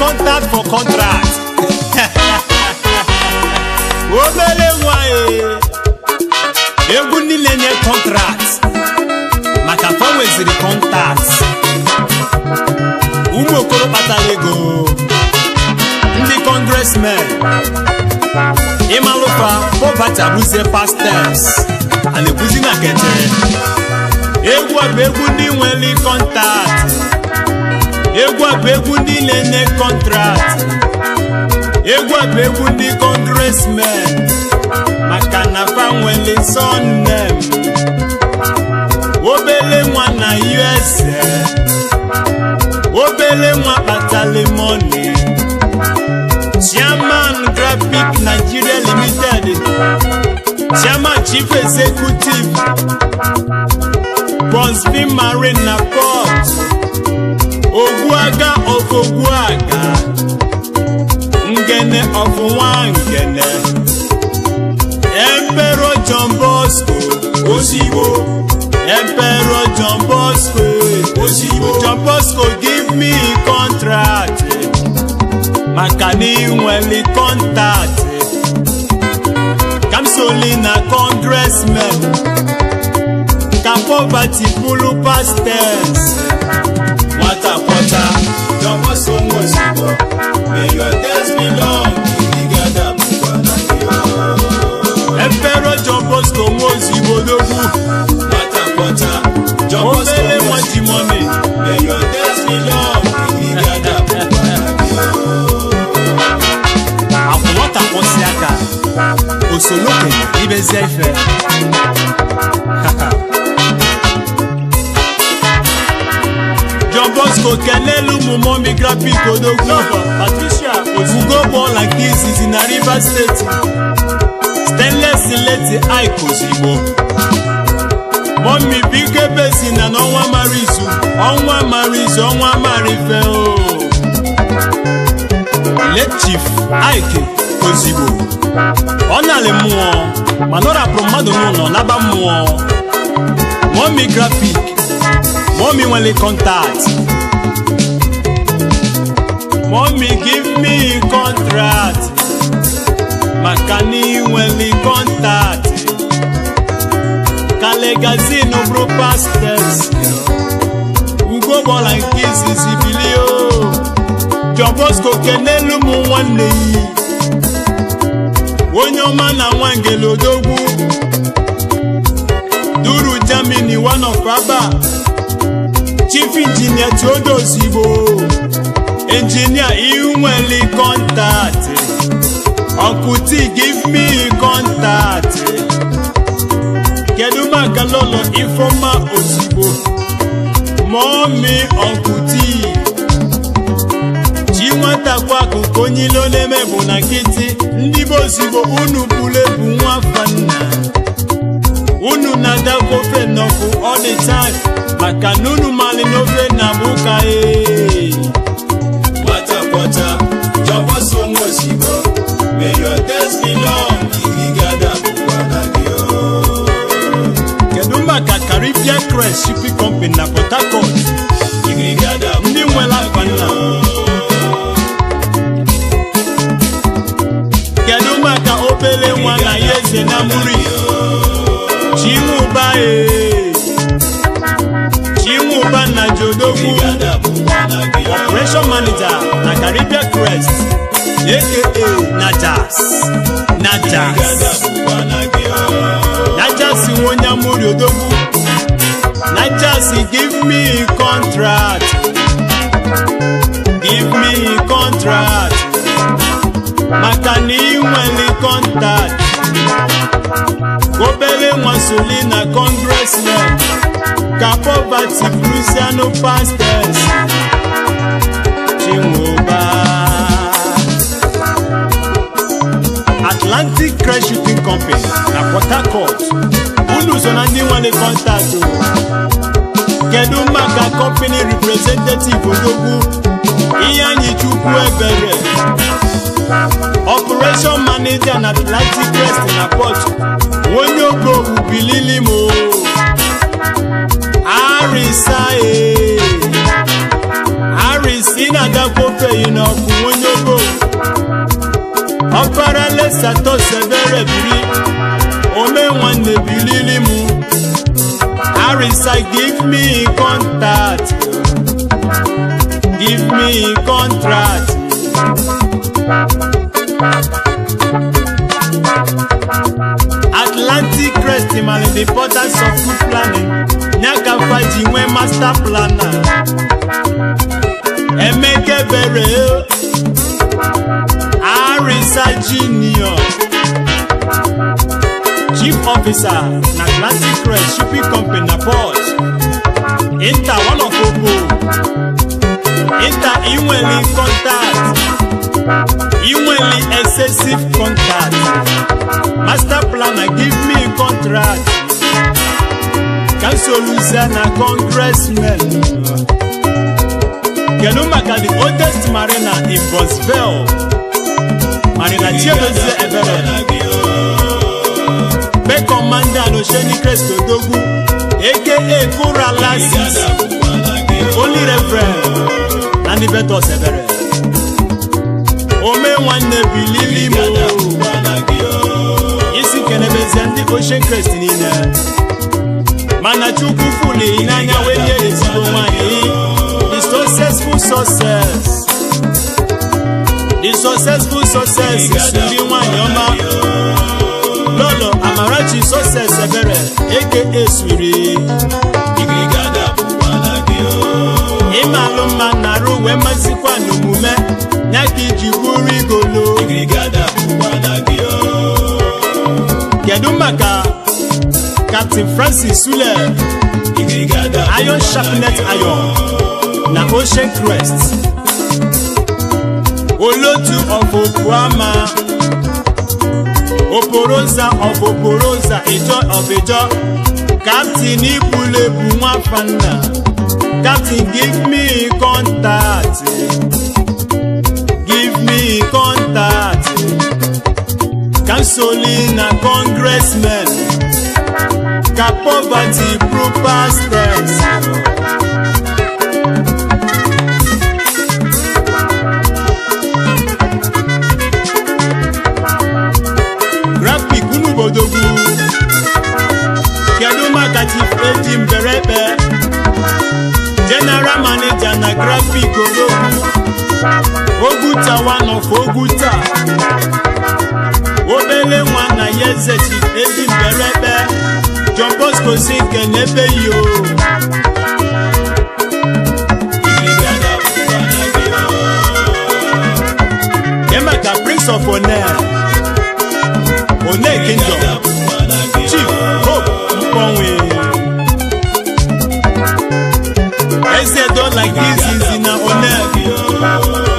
contact for contract. Obele nwae egwu niile nye contract maka fanweziri contact. Ụmụ okoro kpatara ego ndị congressmen ịmalụfa poverty abụzie past tense a na-ekwuzi na kete. Egwu abụ egwu ndị nwere contact, egwu abụ egwu ndị na-enye contract, egwu abụ egwu ndị congressmen maka na fa nwere son name. Obele nwa na USA, obele nwa kpatali money. Chairman Graphic Nigeria Limited, Chairman Chief Executive Bonsfin Marine na Port, Ogbuaga of Ogbuaga, Ngene of Nwangene, Emperor John Bosco Osibo, Emperor John Bosco Osibo. John Bosco give me contract maka ni nweli contact. Kamsolina congressman ka poverty pulu past tense. Wata pota John Bosco Osibo, may your days be long. Emperor John Bosco Osibo dogu. Wata pota John Bosco Osibo, may your days be long. Akwata posiaka osoloke ibeze ife. John Bosco kelelu mumomi graphic odogwu. Patricia Ofugo born like this is in Rivers State. Stainless leti Ike Osibo. Mommy big besi na onwa marizu, onwa marizu, onwa marife o. Let Chief Ike Osibo. Onale muo, manora promado no naba muo. Mommy graphic, mommy wale contact. Mommy give me contract. Makani wale contact. Kalegazino bro pastors. Ugo bola nkisi sibilio. John Bosco kenelu mu nwanne yi. Onyoma na Nwangele odogwu. Duru Germany one of Aba. Chief Engineer Theodore Osibo. Engineer Iweli contact. Uncle T give me contact. Keduma Kalolo Ifoma Osibo. Mommy Uncle T. Chiwata kwa kukonyilo nemebu na kiti. Ndibo Osibo unu pulebu mwafana. Unu nadako fenofu all the time. Makanunu malinove na buka Wata John Bosco Osibo, may your days be long. Igigada bukwanagio. Keduma ka Caribbean Crest Shipping Company na Port Harcourt. Igigada ndi mwela fana. Keduma ka obele nwa na yeze na muri. Chimuba na Jodogu. Operation Manager na Caribbean Crest, aka Najas Wonyamuri Odogu. Najas give me contract. Makani wali contact. Gobele Mwasolina congressman. Ka poverty Luciano pastors. Chimuba. Atlantic Crest Shipping Company na Port Harcourt. Unu zonandi wale contact. Keduma ka company representative Odogu. Iyanyi Chukwu Ebere. Operation Manager na Atlantic Crest na Port. Wonyogo ubilili mo. Harris ina da kofe inoku Sato Severe Biri Ome Wane Bililimu Arisa, give me contact. Give me contract. Atlantic Crest, man, the importance of good planning. Nyaka Faji, we master planner. Emeke Bere, Arisa Junior, Chief Officer, Atlantic Crest Shipping Company, Port. Inter one of Opo. Inter Iweli contact. Iweli excessive contact. Master planner, give me contract. Council Louisiana congressman. Kenumaka, the oldest marina in Boswell. Marina Chiedozie Ebere. Be commander Osheni Crest Odogu, aka Kura Lassis, only reverend, and the better Severe. Ome Wane Bililimu, Isi Kenebezandi Ocean Crest Nina, Manachuku Fuli Inanya Wenye Esibomani, the successful success. The successful success is Suliwan Yoma. Lolo Amarachi success Severe, aka Suri. Imaluma Naru Wemasikwa Numume, Nyaki Jiburi Golo. Kedumaka, Captain Francis Sule, Iron Sharpnet Iron, na Ocean Crest. Olotu of Okwama. Oporosa of Oporosa, a joy of a joy. Captain Ibule Bumafana. Captain, give me contact. Give me contact. Cancelina congressman. Poverty proof pastors. Chief Ejim Berebe, General Manager na Graphic Oguta one of Oguta, Obele one na Yeze Chief Ejim Berebe, John Bosco Sink and Ebeyo. Yemaka Prince of Honor, Honor Kingdom, Chief Hope Mponwe. Like this is in a honor.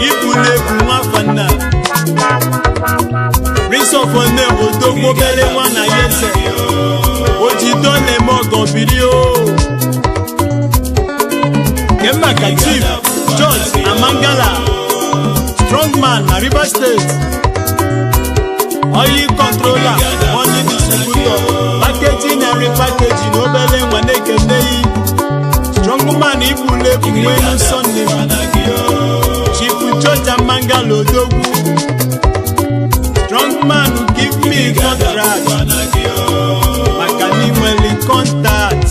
Ibule Bumafana. Prince of Honor, Odogo Bele Wana Yese. Ojidone Mogo Video. Kemaka Chief George Amangala. Strongman, River State. Oil controller, money distributor. Packaging and repackaging. Obele Waneke Nei. Strong man, Ibule Bumwenu Sunday. Chief George Amangalo Dogu. Strong man, give me contract. Makani Weli contact.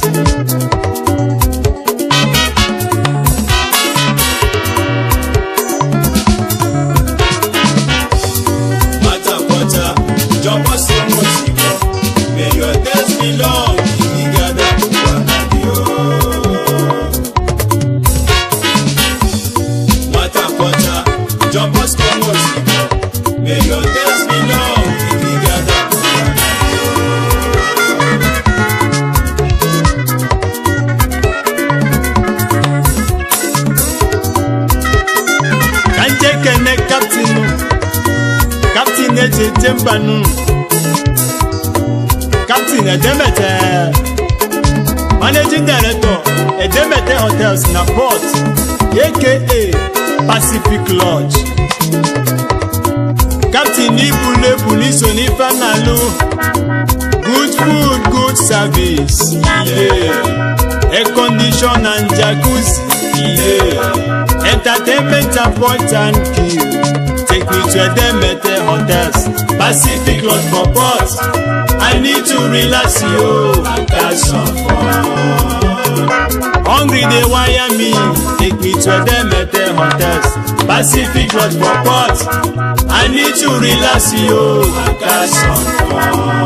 Mata jump us in Mochigo. May your days be long. Jump us come may your days be long. Kanje kene Captain Eje Tembanu, Captain Edemete, Managing Director Edemete Hotels na Port, aka Pacific Lodge. Captain Ibule Bunisoni Fanalu. Good food, good service. Yeah. Air condition and jacuzzi. Yeah. entertainment and point and kill. Take me to Edemete hotels, Pacific Lodge for port. I need to relax you and catch some fun. Hungry they wire me, take me to Edemete hotels, Pacific Lodge for port. I need to relax you and catch some fun.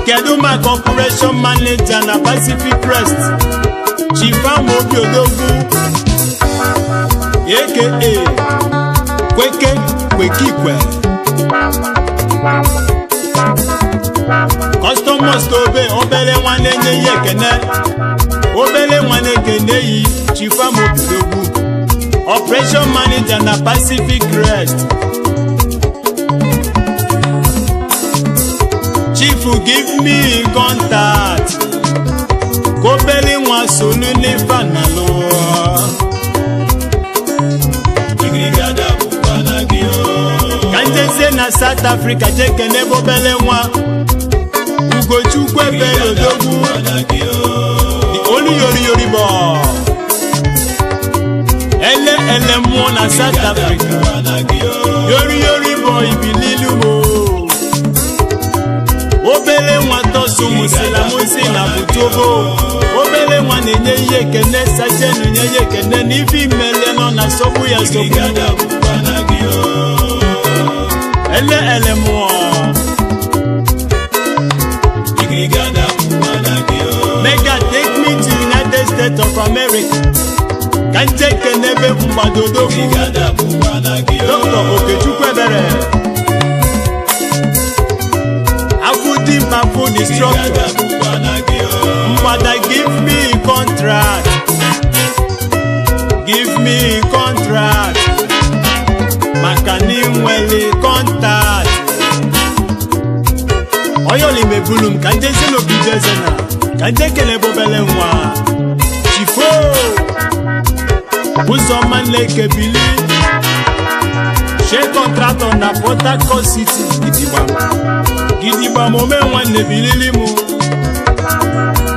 Keduma corporation manager na Pacific Crest, Chifamo Biodogu, aka Kweke Kwekikwe. Customers to be obele wane nye kene, obele wane kene yi Chifamo Biodogu, operation manager na Pacific Crest. Chief give me contact. Kobeli nwa solu ni fanalo. Kanje se na South Africa jeke nebo bele nwa. Ugo chukwe bele dogu. The only yori boy. Ele mo na South Africa. Yori boy bililu mo. Obele nwa tosu musila musila butobo. Obele nwa nenye ye kene sajenu nye ye kene nivi mele no na sobu ya sobu. Ele mwa. Mega take me to United States of America. Kanje kenebe mbadodogu. Dr. Okechukwe my food is structured. Mother, give me contract. Give me contract. Makani mwele contact. Oyoli me bulum kanje se no bijezena. Kanje kele bobele mwa. Chifo. Uso man leke bili. She contract on a Port Harcourt City. Gidiba mome wane bilili mu.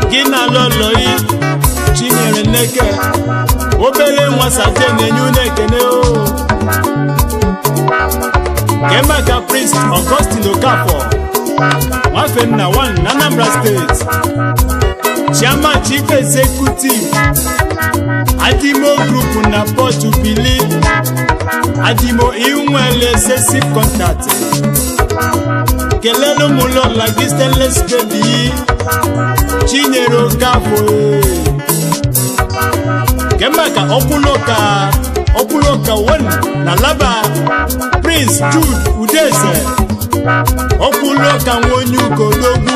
Gina loloi Chinyere neke. Obele mwa saje nenyu neke ne o. Kemaka Prince Augustine Okafor Wafen na one Anambra State. Chairman Chief Executive Adimo Group na Port Upili. Adimo Iunwele Sessive Contact. Kelelo mulo la Stainless baby. Chinyere Okafor. Kemaka Okuloka one na laba Prince Jude Udeze. Okuloka Nwonyu Kodogu,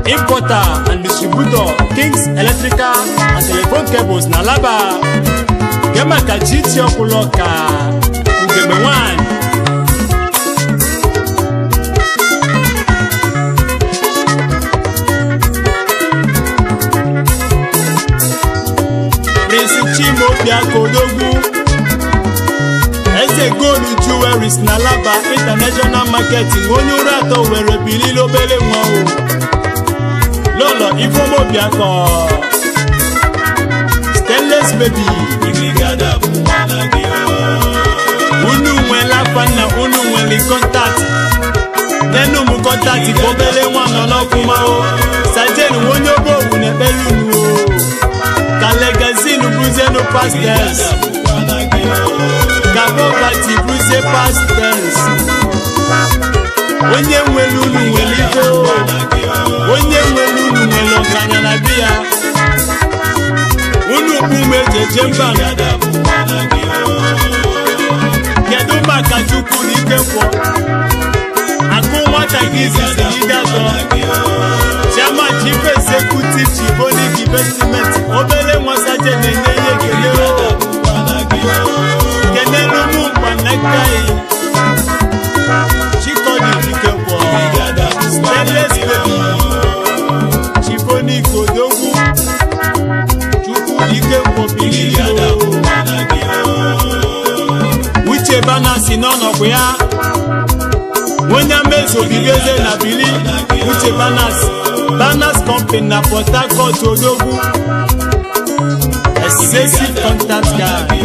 importer and distributor Kings Electrical and Telephone Cables na laba. Kemaka Chichi Okuloka Ugeme one. Chimopia Kodogu Eze Gold Jewelries na laba international marketing Onyurato were bililo bele mwa o Lolo Ifomopia ko Stainless baby Unu mwela fana unu mweli contact Nenu mu contact ko bele mwa nono kuma o Sajenu wonyobo unebelu nu o Kalegazine bruise no past tense. Kabobati bruise past tense. Onye mwelulu mwelito. Onye mwelulu mwelo kanya na bia. Unu kume jejemba. Kedumba kachuku nikempo. Akuma tagizi zidazo. Chama Chief Executive Chiboni Investment. Obele mwasaje nenye ye keleo. Kenelu mumba nekai. Chikoni nikempo. Stainless baby. Chiboni Kodogu. Chuku nikempo bilio. Uche bana sinono kuya. Mwenya Prince Obibeze na Bili Uche Banas Company na Port Harcourt Odogwu excessive contact guy.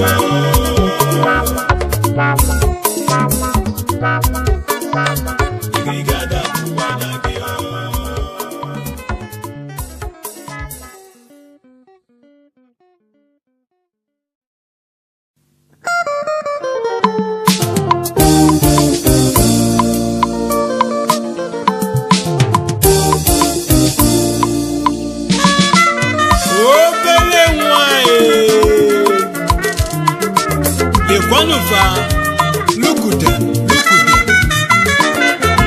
Look at them.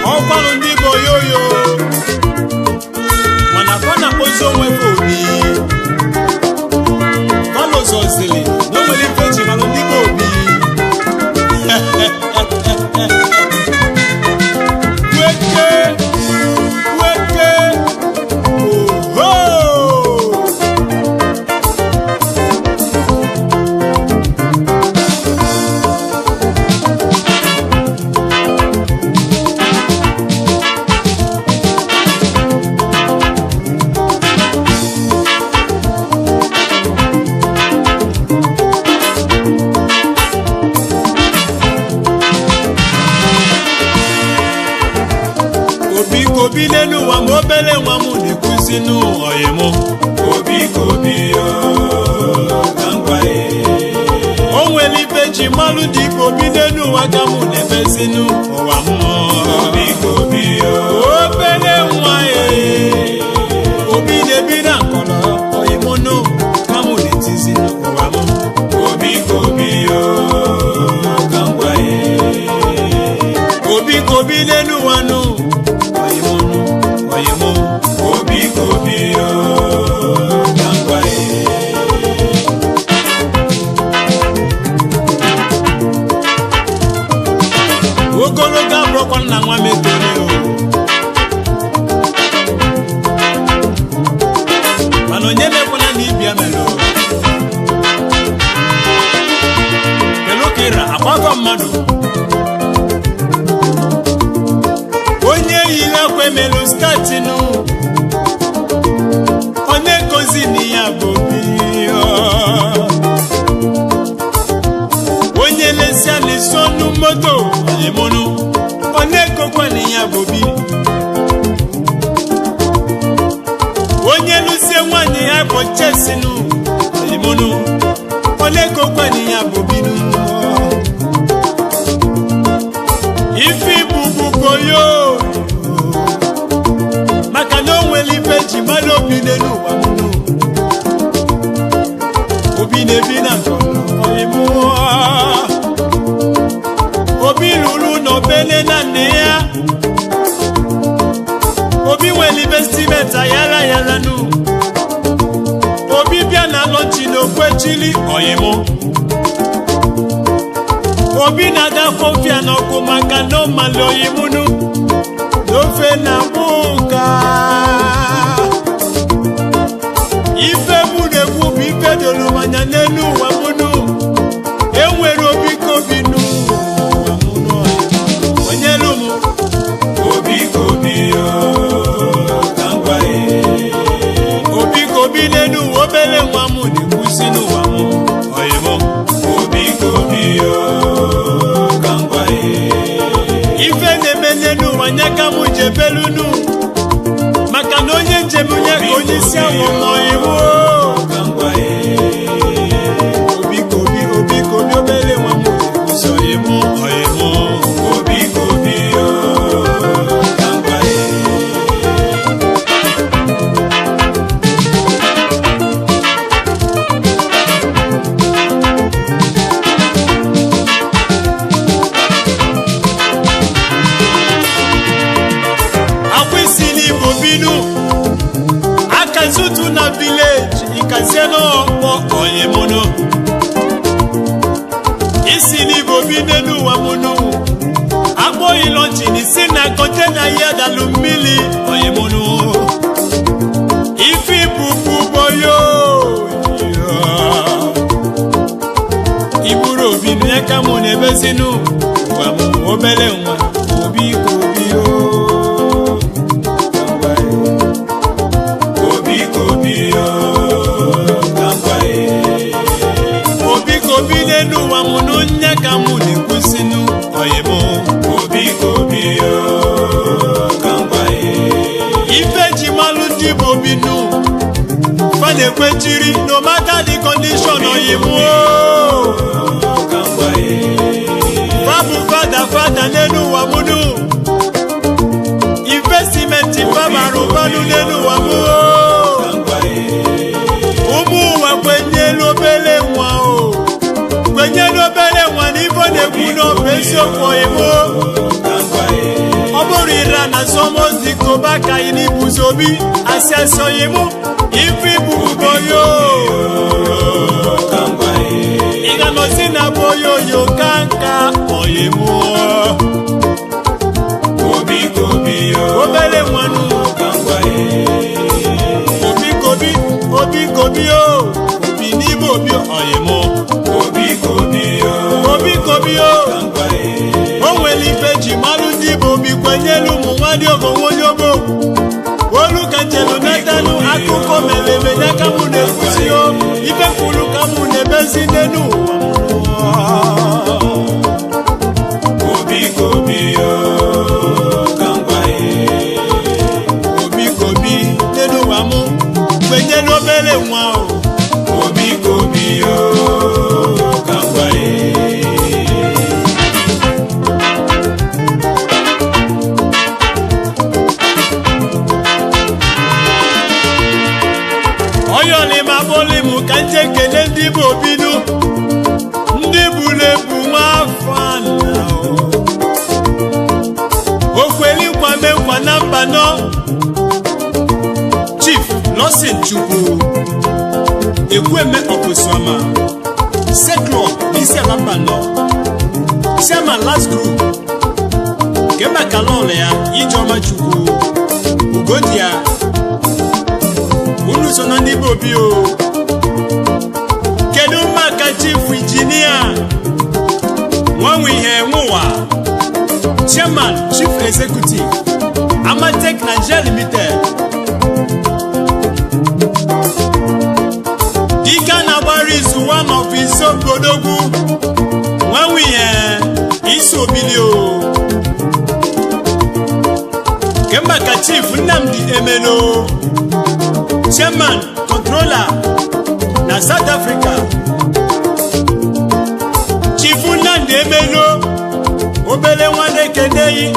All follow the boy yo. When I found a person with me, follow so silly. Nobody fetch him on the body. Obi nenu wa mobele wa mu ne kusinu oyemo obi yo kankwae onweli peji malu di obi nenu wa gamu ne besinu owa mo obi yo obele wa obi ne bi na kono oyemo no gamu ne tizinu owa mo obi yo kankwae obi nenu wa no Obi yo kankwae Ogologa brokon na nwa metore o Mano nyeme kona ni bia melo Pelo kira akwako mmadu Onye ile kwe melu skatinu Kozini ya bobi Onye lesia le sonu moto Emonu Oneko kwani ya bobi Onye lusie wani ya bochesinu Emonu Oneko kwani ya bobi Ifi bubu koyo Makano weli peji malo binenu wamuno Obine bina kono Obi lulu no bene na nea Obi weli vestiment ayala nu Obi bia na lonchi no kwechili oyemo Obi na da kofia no kumaka no malo yimunu No fe na buka Ife bude kubi ife dolu manya nenu wamunu Enwere obi kobinu Wamunu Onyelumu Obi yo Kankwae Obi nenu obele wamu ni kusinu wamu Oyemo Obi yo Kankwae Ife neme nenu wanyaka muje belunu Makanonye njemunye konyisia wamoiwo Kankwae Obi obele wamu Soyemo oyemo Obi yo Kankwae Akwisini bobinu Akazutu na village Ikazeno opo oyemono Isini bobinenu wamunu Abo ilonchi ni sina kontena yada lumili oyemono Ifi bubu boyo Iburo binu yaka mune bezinu Wamu obele nwa Obi yo kwechiri no matter the condition oyimu babu fada nenu wa munu investment babaru banu nenu wa mu umu wa kwenye lobele mwa o kwenye lobele mwa nivo neguno pesio koyimu oborira na somo ziko baka ini buzobi asiaso yimu ifi bugoyo igano sina boyo yo kanka oyimu obi yo obele mwanu obi yo obi ni bobi oyimu obi yo onweli peji malu di bobi kwenyelu mwadi ogonwoyobo olu kanjelu natanu akuko meleme ya kamune kusio ibe kulu kamune bezi nenu obi yo obi nenu wamu kwenyelu obele mwao obi yo kanje kele ndi bobinu ndi bulebu mafana okweli kwame kwa namba no Chief Lawson Chukwu Ekweme Oposwama Seklo isi alamba no Sema last group Kema kalole ya Ijoma Chukwu Ugodia Unu sona ndi bobio Chief Engineer Mwanwihe Mwa Chairman Chief Executive Amatek Nigeria Limited Dika Nabari is one of his own Bodogu Mwanwihe Isobilio Kembaka Chief Nnamdi Emelo Chairman Controller na South Africa Emelo obele nwane keneyi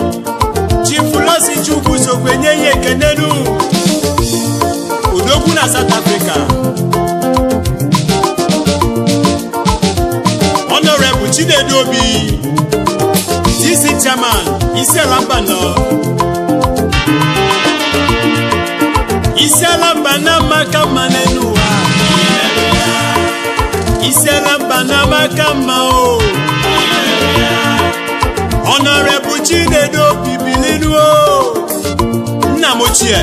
Chifulosi Chukwu so kwenye ye kenenu Udogu na South Africa Honorable Chinedu Obi TC Chairman Isi Alamba no Isi Alamba na makama nenuwa Isi Alamba na makama o Honorable Chinedu Bibilinu Namochie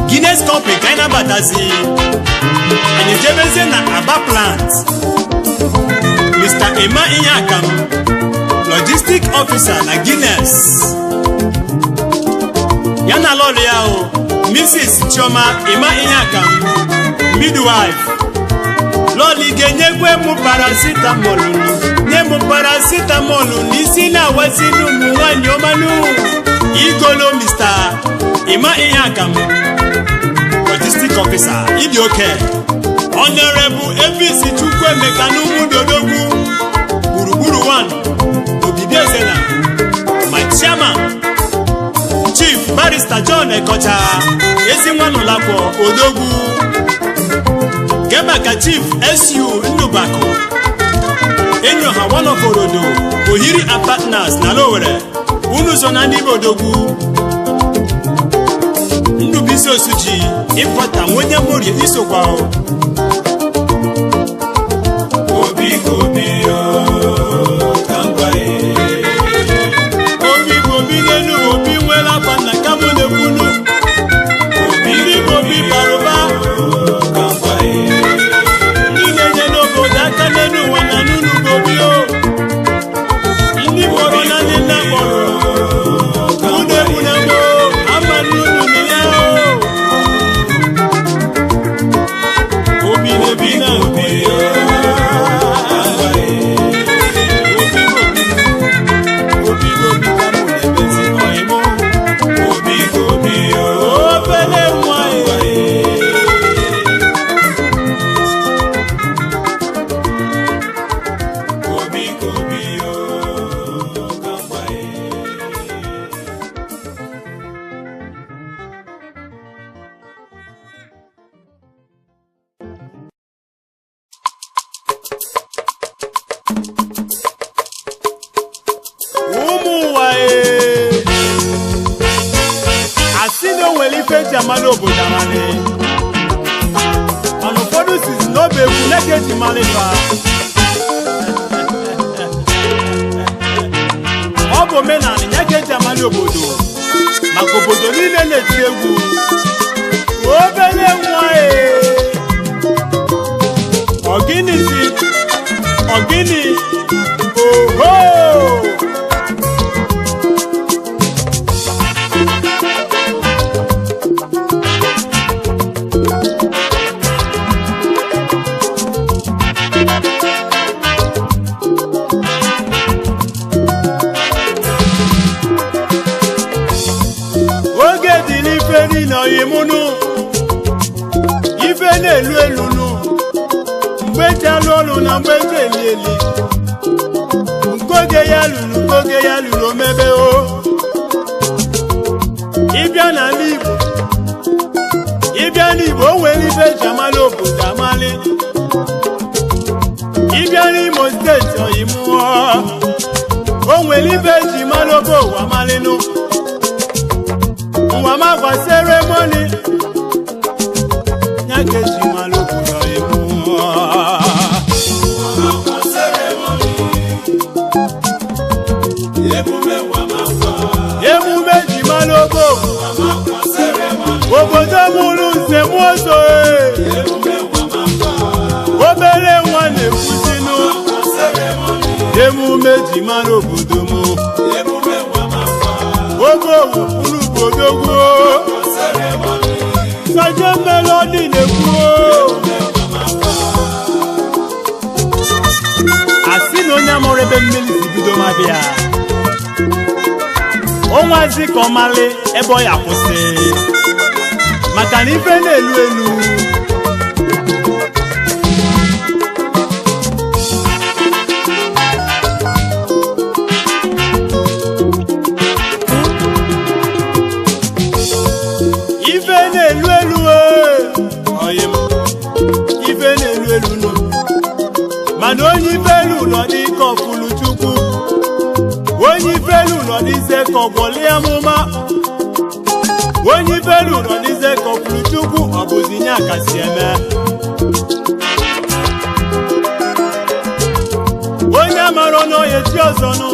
Guinness Company Kaina Batazi Anijebeze na Aba Plant Mr. Emma Inyakam Logistic Officer na Guinness Yana lori yao Mrs. Choma Emma Inyakam Midwife Loli genyekwe mu paracetamol Nye mu paracetamol Nisi na wasinu muwanyi omanu Igolo Mr. Emma Inyakam Logistic Officer Idi okay Honorable APC Chukwe Mekanumu Dodogu Buruburu 1 Obibiezena My Chairman Chief Barrister John Ekocha Ezinwanolakwo Odogwu Kemaka Chief SU Ndubako Enyoha Wanokorodo Ohiri and Partners na Lowere Unu so na ndị Odogwu Ndubiso Suji Importa mwenye mori isokwa Obi yo Obi nenu obi nwela pana kamune kunu Obi baroba Ninenye no bodaka nenu wana nunu bobi o Ndi moro na nina moro Une mo ama nunu niya o Obi Asino weli fe jamalo bodamane. Ano fodu sis no be kuleke jimale fa. Obo mena ni nyake jamalo bodo. Makobodo ni lele tiegu. Obele mwae. Ogini si. Ogini. Oh. Yemunu ife n'elu elu nu mgbe jalolu na mgbe jelili nkoge ya lulu omebe o ibia na Igbo o nwere ife jamalo obodo amali ibia n'Imo steeti oyimu o nwere ife jimalo bo amali nu Mama kwa ceremony nyake jimalo kudo emu Mama kwa ceremony Emume jimalo bo Mama kwa ceremony Obodo mulu se mwoso Emume wamaka Obele wane kusinu Mama kwa ceremony Emume jimalo budumu Emume wamaka Obo ulu Odogwo Saje melody nekwo Asino nyamorebe mmeli zibido mabia Onwazi komale ebo ya kwụsị Maka na ife na-elu elu Mano onye ifelu nọ n'ike ọfụlụ Chukwu Onye ifelu nọ n'ise ka ọgbọli amụma Onye ifelu nọ n'ise ka ọfụlụ Chukwu ọ bụzi nye akasi eme Onye amara n'oye chi ọzọ nụ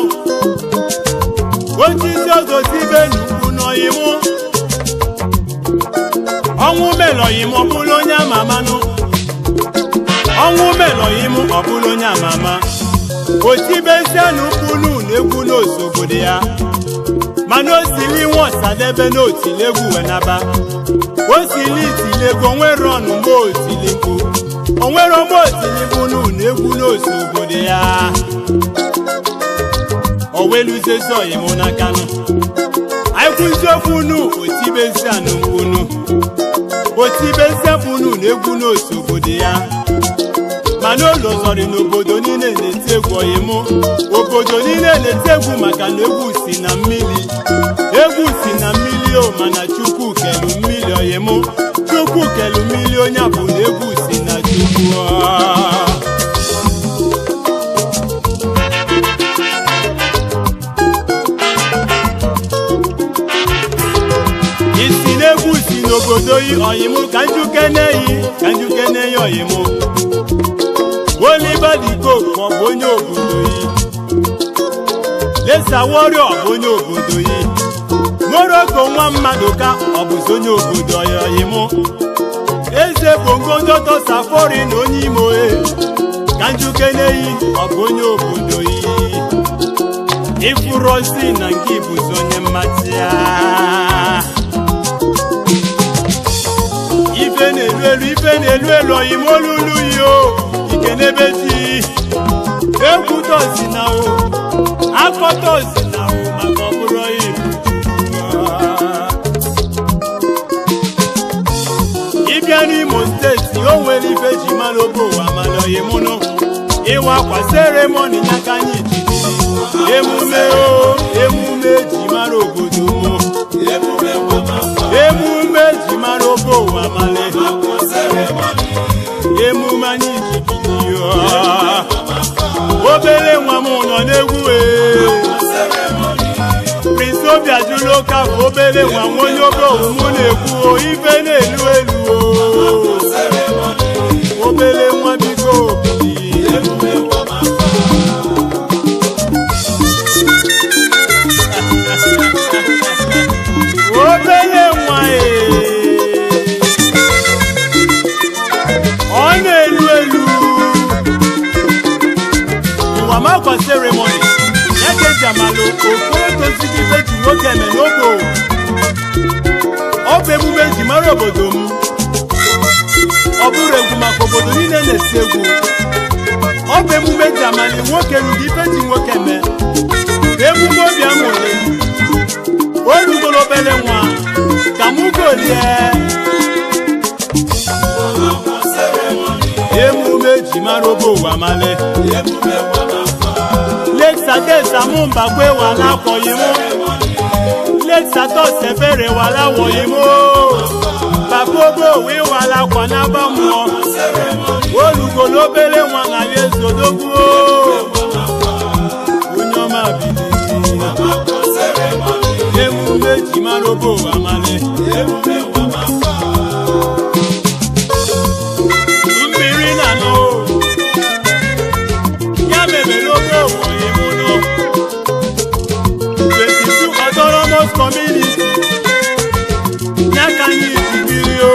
Ochi isi ọzọ tibe n'ukwu n'oyimu Ọnwụ meloyim ọ bụrụ onye amamanụ Ọnwụ meloyim ọ bụrụ onye amama Otibezia n'ukwu n'egwu n'osobodo ya Mana osili nwe ọsadebe n'otilegwu wenaba Osili itilegwu onwere ọnụ mgbe otiligwu Onwere ọmụ otiligwu n'egwu n'osobodo ya Oweluzezi oyimu n'akanụ Aikwuzi okwu otibezia n'ukwu Otibezia bunu n'egwu n'osobodo ya Mana ụlọ zọrị n'obodo niile na-eti egwu oyimu Obodo niile na-eti egwu maka na egwu si na mmiri Egwu si na mmiri o mana Chukwu kelu mmiri oyimu Chukwu kelu mmiri onye bụ na egwu si na Chukwu Isi n'egwu si n'obodo yi oyimu ka njukene yi oyimu Oliver Diko ọ bụ onye obodo yi Lesa Warrior ọ bụ onye obodo yi Moroko nwa mmadụ ka ọ bụzi onye obodo oyimu Eze Bongo Dr. Safori na onye Imo ka njukene yi ọ bụ onye obodo yi Ifurosi na nke ibuzi onye mmatị ya Ife na-elu elu oyimu olulu yi o Ikenebeti Ekwutozi na o Akọtozi na o maka ọbụrụ ibu Ịbịa n'Imo steeti o nwere ife ji mara obodo amala oyimunu Ịwa kwa seremoni n'aka anyị jiri Emume ji mara obodo mụ Emume ji mara obodo amala nọ n'egwu Prince Obiajulu ka obere nwa onye obe omume na-ekwu ife na-elu elu obere nwa biko obere nwa ọ na-elu elu ụwa makwa ceremony ya ka eji amalụ okporo tozigi ife ji nwoke eme n'obo ọ bụ emume eji mara obodo m ọ bụrụ egwu maka obodo niile na-esi egwu ọ bụ emume eji amali nwoke ruru ife ji nwoke eme emume obi amụle orugolo obere nwa ka mụ golie emume eji mara obo ụwa male Lexadesa Mumbagwe wala koyimo Lexatos Efere wala woyimo Babobo we wala kwanaba mo Olugolo bele wanga yezodogu Unyoma bidiji Emume jimarobo amale Mbiri nano Yamebe logo autonomous community Nyakanyi Ibirio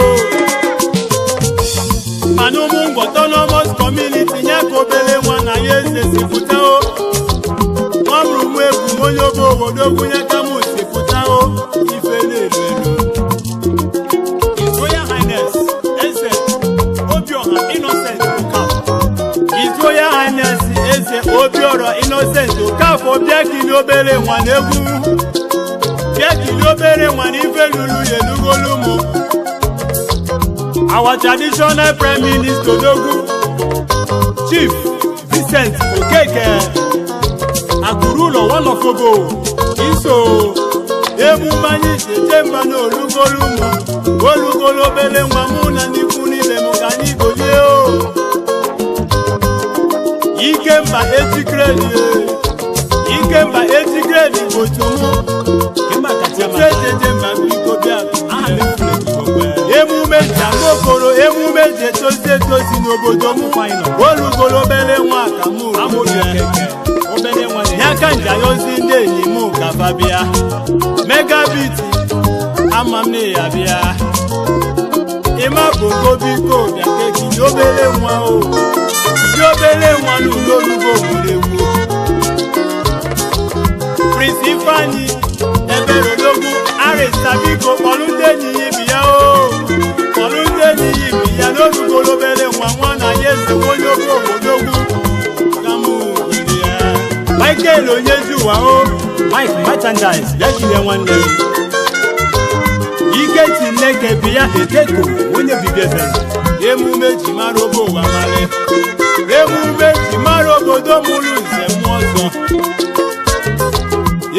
Manumungu autonomous community Nyakobele wana yeze sifutao Mwamrumwe kumonyobo wodogu nyakamu sifutao Ifelelelo His Royal Highness Eze Obiora Innocent Okafo His Royal Highness Eze Obiora Innocent Okafo Obiakili obere nwanegwu Obere one even Lulu Our traditional Prime Minister Dogu Chief Vincent Okeke Akurulo one of Ogo Iso Emumanyi Jembano Lugolumu Olugolo Bele Mamuna Nikuni Lemogani Goleo Ikemba 80 grade Ikemba 80 grade Gotumu emume jamokoro emume jetoze tozi n'obodo m olugolo bele nwa ka mụ obere nwa ya ka njayozi ndị enyi m ka babịa megabit amamne ya bịa ịma bongo biko bịa keki obere nwa o obere nwa n'ụlọ olugo obodo Prince Ifeanyi Eberodogu Arestabiko Olundenyi Ibiya o Olundenyi Ibiya n'olugolo bele nwa na yeze wonyoko obodogu Kamu Ibiya Michael Onyezuwa o Mike Merchandise Lekile nwanne Ikechi Nneke Biya Ekeko onye bibeze emume ji mara obo ụwa male emume ji mara obodo mụrụ nze mmụọ ọzọ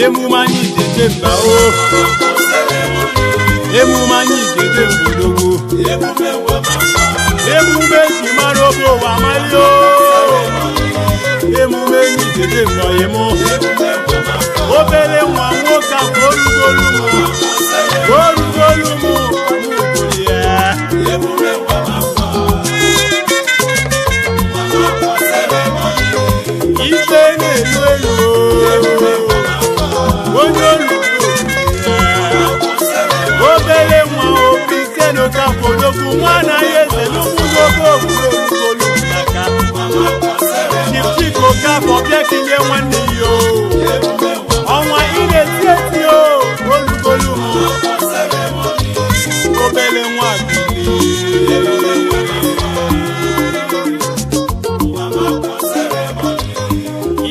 Emumanyi dede mba o Emumanyi dede mbodogo Emume ji mara obo wa mali o Emume ni dede mba yemo Obele nwa nwoke orugolumu Ife na-elu elu obere nwa obi ise n'oka fodogu nwana yeze n'ugwugogo ogwugolu n'aka chipchiko gafọ bịa kinye nwanne ya ọnwa ị na-eti eti o olugolu obere nwa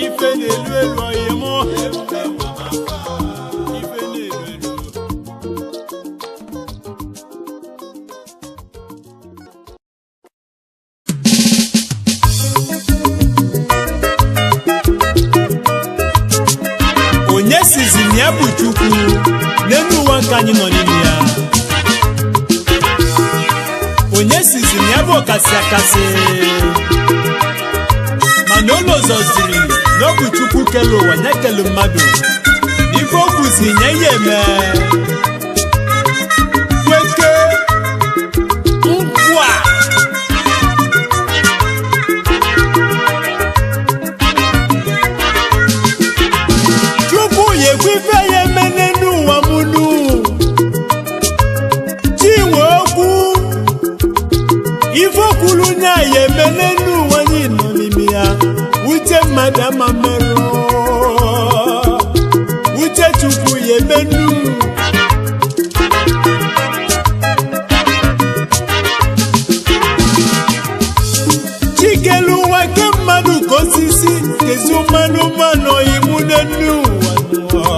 ife na-elu elu oyimo Season ya bụ Chukwu n'elu ụwa nke anyị nọ n'ime ya. Onye season ya bụ ọkasị akasị mana ụlọ zọziri na bụ Chukwu kele ụwa nye kele mmadụ ife okwuzi nye ya eme kweke nkwa Chukwu yekwu ife ya emene n'ụwa mụnụ chinwe okwu ife okwulu nye ya emene n'ụwa anyị nọ n'ime ya uche mmadụ ama merụ uche Chukwu ya emenu chikelu ụwa ke mmadụ ka osisi kezi mmanụ mmanụ imu n'enu ụwa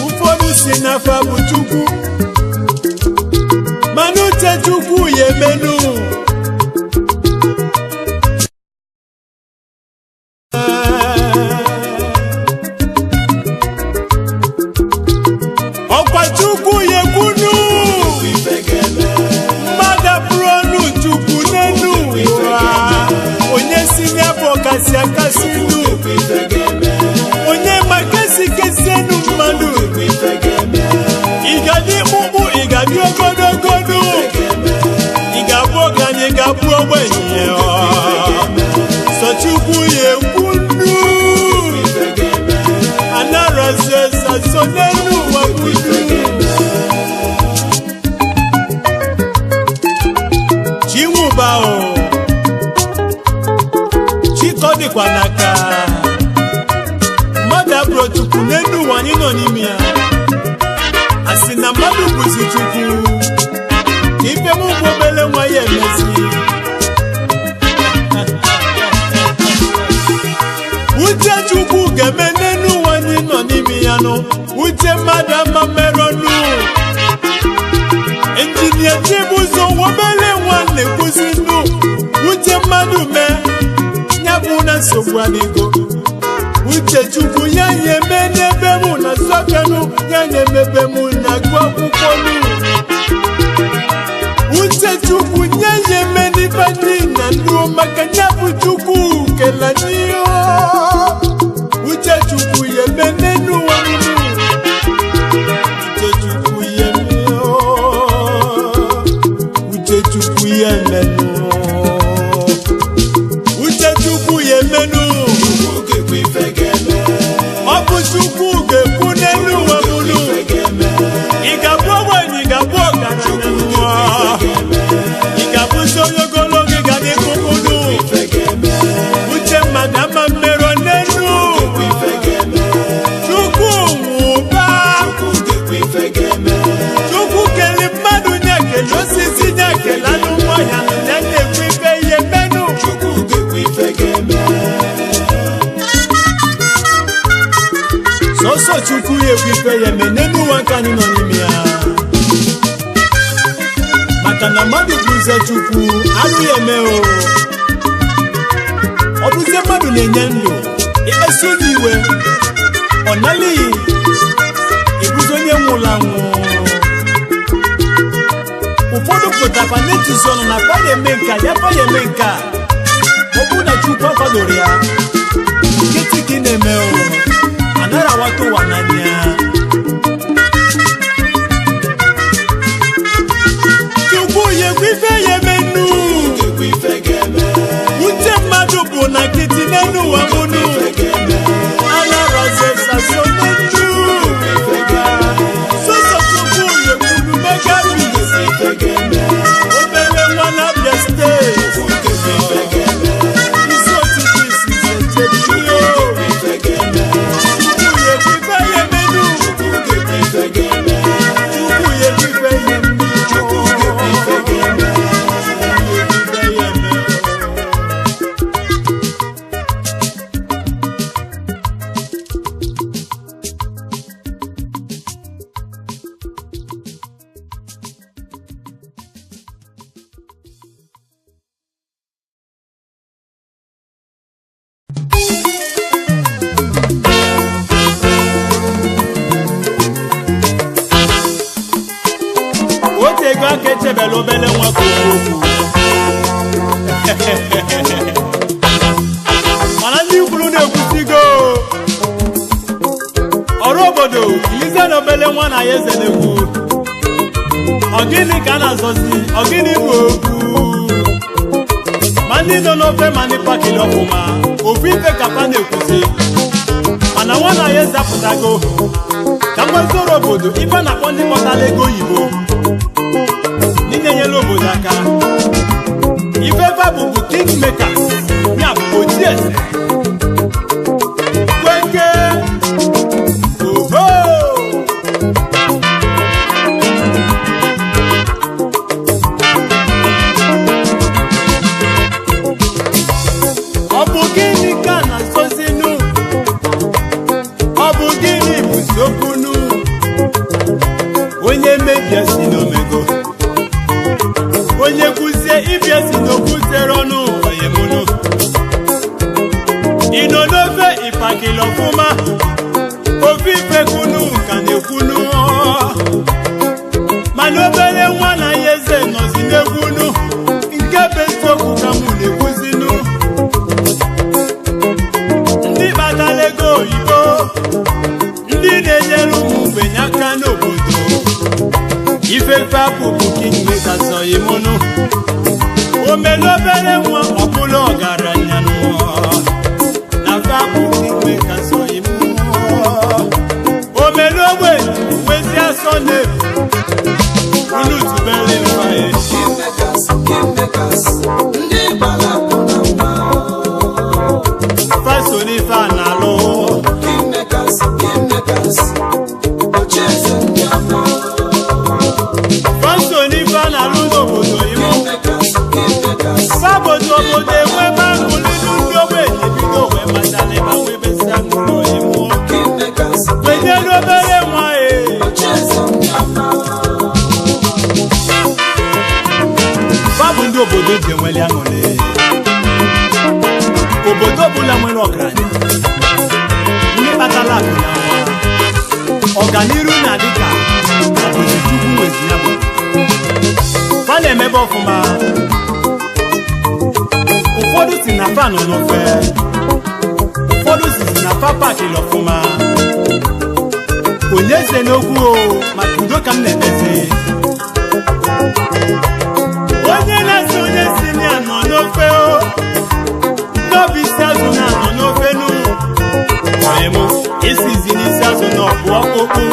ụfọdụ si n'afa bụ Chukwu mana uche Chukwu ya emenu ọkwa Chukwu ya ekwunu mmadụ bụrụ ọnụ Chukwu n'enu ụwa onye si n'ebe ọkasị akasị nu onye makasị kesenu mmadụ ị ga-adị mkpụkpụ ị ga-adị ogodogodo ị ga-abụ ọgaranya ị ga-abụ ogbenye sọ Chukwu ya ekwunu anarazi esaso n'elu ụwa kwunu chinwụba o chikọ dịkwa n'aka mmadụ abụrụ Chukwu n'elu ụwa anyị nọ n'ime ya asị na mmadụ bụzi Chukwu ka ife m bụ obele nwa ya emezi uche Chukwu ga-eme n'elu ụwa anyị nọ n'ime ya nụ uche mmadụ ama merọnụ injinia Chibuzo obele nwa na-ekwuzi nụ uche mmadụ mee ya bụ na nsogbu adịgo uche Chukwu ya ya eme n'ebe mụ na sọkanụ ya ya emebe mụ na gụ akwụkwọ nụ uche Chukwu ya ya eme n'ife ndị na nnuo maka ya bụ Chukwu kela n'ihe uche Chukwu ya eme n'enu ụwa nụ uche Chukwu ya eme uche Chukwu ya eme uche Chukwu ya eme ọ bụ Chukwu ga-ekwu n'elu ụwa mụnụ ị ga-abụ ogbenye ị ga-abụ ọgaranya ị ga-abụzi onye ogologo ị ga n'ịkụ mụnụ uche mmadụ ama mmerụ n'elu Chukwu nwụba Chukwu kele mmadụ nye ekele osisi nye ekele anụ mmanya ya na-ekwu ife ihe menụ sọsọ Chukwu ya ekwu ife ya eme n'elu ụwa nke anyị nọ n'ime ya maka na mmadụ bụzie Chukwu arụ ya eme ọ bụzie mmadụ na-enye ndụ ikpesi onye iwe ọ nalighị ịbụzi onye nwụrụ anwụ ụfọdụ pụtara n'etuzi ọnụ na pa ya eme nka ya pa ya eme nka ọ bụrụ na Chukwu akwadoro ya nkịtị ka ị na-eme anara awata ụwa n'anya Chukwu ya ekwu ife ya eme nnu uche mmadụ bụ na nkịtị n'elu ụwa mụnụ anarazi esaso n'elu sọsọ Chukwu ya ekwuru megabi obere nwa na Abia steeti isi otiti isi echebiyo ego aka echebela obele nwa ka okwu mana ndị kwuru na-ekwusigo obodo ilize na obele nwa na ya eze na-ekwu ọgịnị ka a na-azọzi ọgịnị bụ okwu ma ndị nọ n'ofe ma ndị pakili ọfụma ofu ife kapa na-ekwuzi mana nwa na ya eze apụtago ka mgbazoro obodo ife na-akpọ ndị kpọtara ego oyibo ndị na-enyere obodo aka ife babụ bụ kingmakers ya bụ oti eze kweke oho ọ bụ gịnị ka na-asọzinu ọ bụ gịnị bụzi okwunu onye mebia si n'omego onye kwuzie ibia si n'okwutere ọnụ oyemunu ino n'ofe ịpakili ọfụma ofe ifekunu ka na-ekwunu mana obere nwa na ya eze nọzi n'ekwunu nke bụ eziokwu ka mụ na-ekwuzinu ndị kpatara ego oyibo ndị na-enyere ụmụ mgbenye aka n'obodo ifefe abụbụ kingmakers oyimunu omere obere nwa ọbụla ọgaranya na fabụ kingmakers oyimunu omere ogbe wezi asọ na-efu unu tubere mfae fasonife a na-alụ fasonife a na-alụ n'obodo imo sabodo obodo enwebe aṅụli ndị ogbenye bido wee matala ebe nwebesi aṅụli oyimo kwenyere obere nwa fabụ ndị obodo ji enweli aṅụli obodo ọbụla nwere ọgaranya ndị kpatara akụ na nwa ọganiru na-adị ka ọbụzi chukwu nwezi ya bụ fa na-emebe ọfụma ụfọdụ si na fa nọ n'ofe ụfọdụ si na fa pakili ọfụma onye eze n'okwu o maka udo ka m na-emezi onye na-asị onye si na ya nọ n'ofe o n'obi isi azụ na-anọ n'ofe n'ụmụ isizi n'isi azụ na ọbụ ọkpụkpụ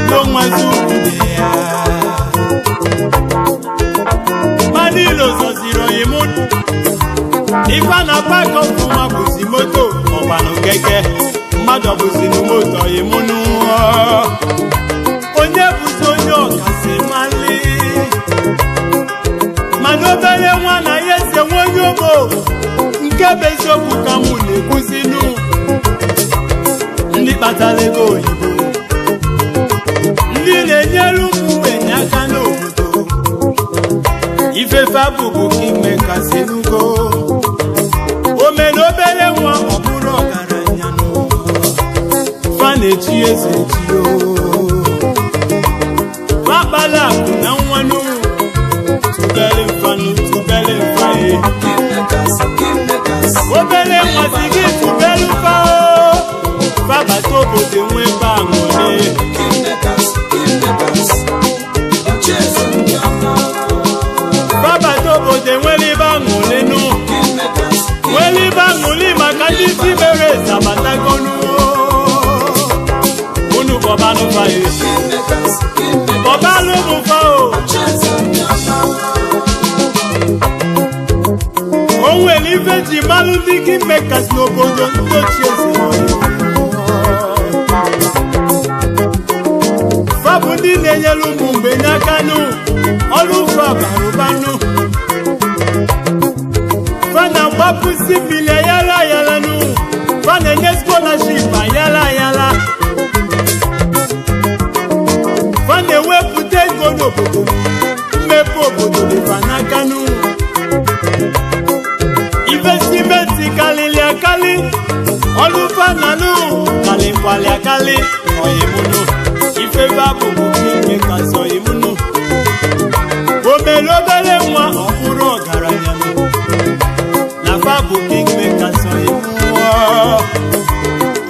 n'onwazi ugwu dị ya mmadụ ilo zọziri oyimu ife na pak ọfụma bụzi moto ọgbanụ keke mmadụ ọbụzi n'moto oyimu n'ụọ onye bụzi onye ọkasị mali mana obere nwa na ya eze nwe onye ogbo nke bụ eziokwu ka mụ na-ekwuzinu ndị kpatara ego oyibo ndị na-enyere ụmụ mgbenye aka n'obodo ifefe abụbụ kingmakers enugo omere obere nwa ọbụrụ ọgaranya fa na-echi eze echi fakpala akụ na nwanụ tubere mfaye obere nwa si gị tubere mfa fabata obodo nwe ebe aṅụle fabata obodo nwere ibe aṅụle nụ nwere ibe aṅụli maka ndị isi mere zabatagonu unu bọbanụ faye bọbanụ mụfa o nwere ife ji malụ ndị kingmakers n'obodo ndị ochie fabụ ndị na-enyere ụmụ mgbenye aka nụ ọrụ ụfụ abarụbanụ fa na-agbapụsi mmiri ayala ayala nụ fa na-enye scholarship ayala ayala fa na-ewepụta ego n'obodo mmepe obodo dịfa n'aka nụ investimenti kalili akali ọlụfa nanụ kalikwali akali oyimunu ifebe abụbụ kingmakers oyimunu omere obere nwa ọbụrụ ọgaranya na fa bụ kingmakers oyimunu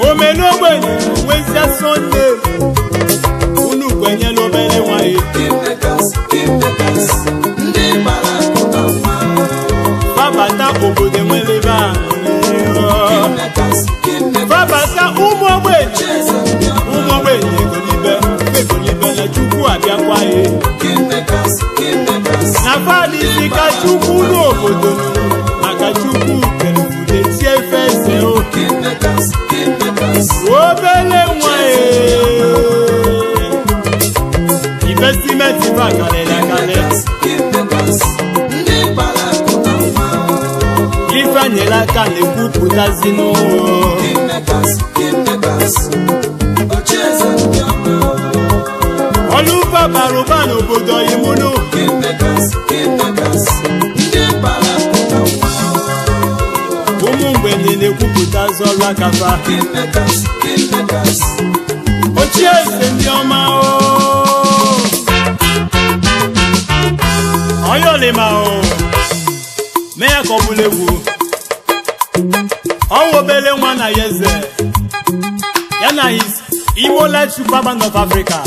omere ogbenye biakwaye na fadi sikachukwu n'obodo maka chukwu kerude tie fese o obele nwaye investment bakalela kale ifanyela ka na-ekwupụta zinu Olufa baruba n'obodo Imunu ụmụ mgbede na-ekwupụta zọrọ akafa ochie eze ndị ọma oyolima mee ya ka ọ bụla egwu ọnwa obele nwa na ya eze ya na his Igbo Light Super Band of Africa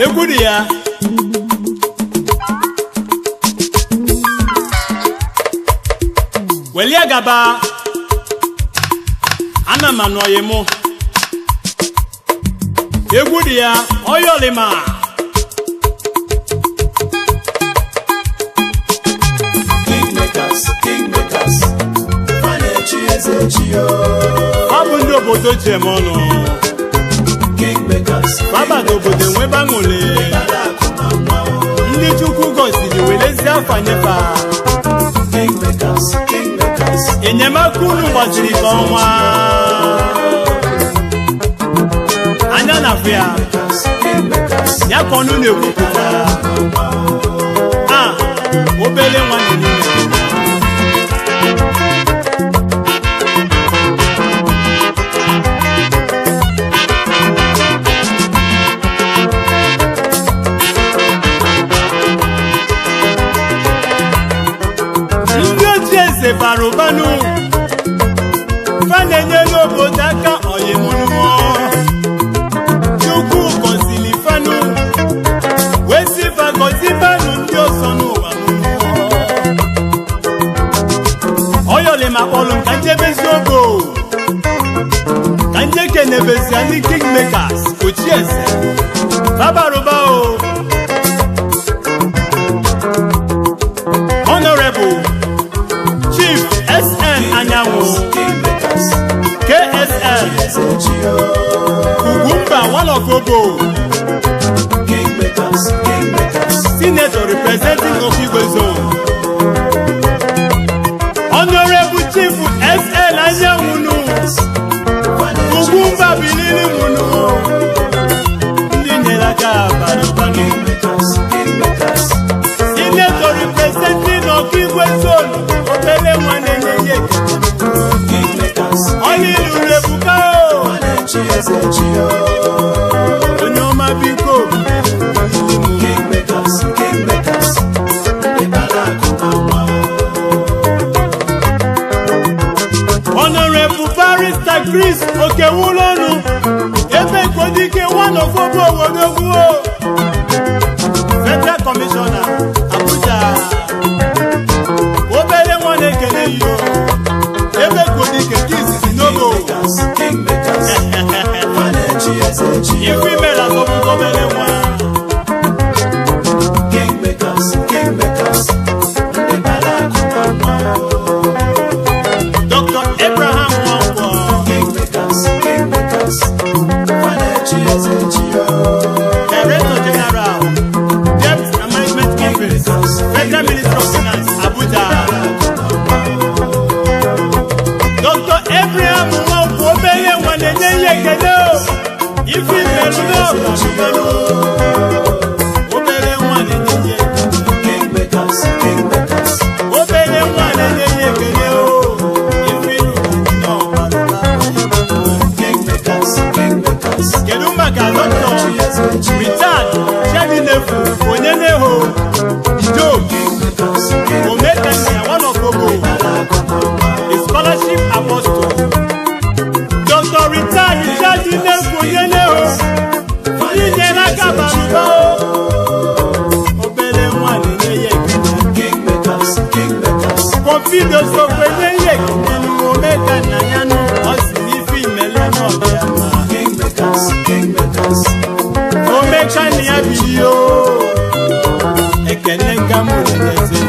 egwu dị ya welie gaba ana m anọghị mụ egwu dị ya oyolima ọ bụ ndị obodo ji eme ọnụ babada obodo nwebe aṅụle ndị Chukwu gọziri welezi afa nyefa enyemaka unu gbaziri ka ọnwa anya na afọ ya ka ọnụ na-ekwupụta obele nwa na-enye barubanu fanenye n'obodo aka oyimunu Chukwu gọzili fanu wesifa gọzibanu ndị ọsọ n'ụwa oyolima kpọlụ ka njebezi ogo ka nje kenebezi anyị Kingmakers Ochieze babaruba o Honorable SN Anyanwụ KSL Ugwumba one of Ogo Senator representing Okigwe Zone Honorable Chief SN Anyanwụ Ugwumba bilili munu ndị nyere aka barubanu Senator representing Okigwe Zone obele nwane nye onye lụrụ ebuka onye ọma biko Honorable Barrister Chris Okewulonu ebe kodike one of Obo Owodogwu Federal Commissioner Abuja obele nwane kele yo ebe kodike kizizi n'ogo ifu imela sobu obele nwa Dr. Abraham Nwankwo Director General Debt and Management Office Federal Minister of Finance Abuja Dr. Abraham Nwankwo obele nwane nye yekele ifu imelu n'ọbụla obele nwane nye obele nwane nye yekele ifu ilu kedu maka Dr. Richard Chadinefu Onyeneho Job Omekania one of Ogo the scholarship apostle Dr. Richard Chadinefu Onyeneho nyere aka baruba obele nwane nye yekele Confido sokwe nye yekele Omekania yanu osi n'ifi imele n'ọbịa omechani ya biyo ekene ngamuleze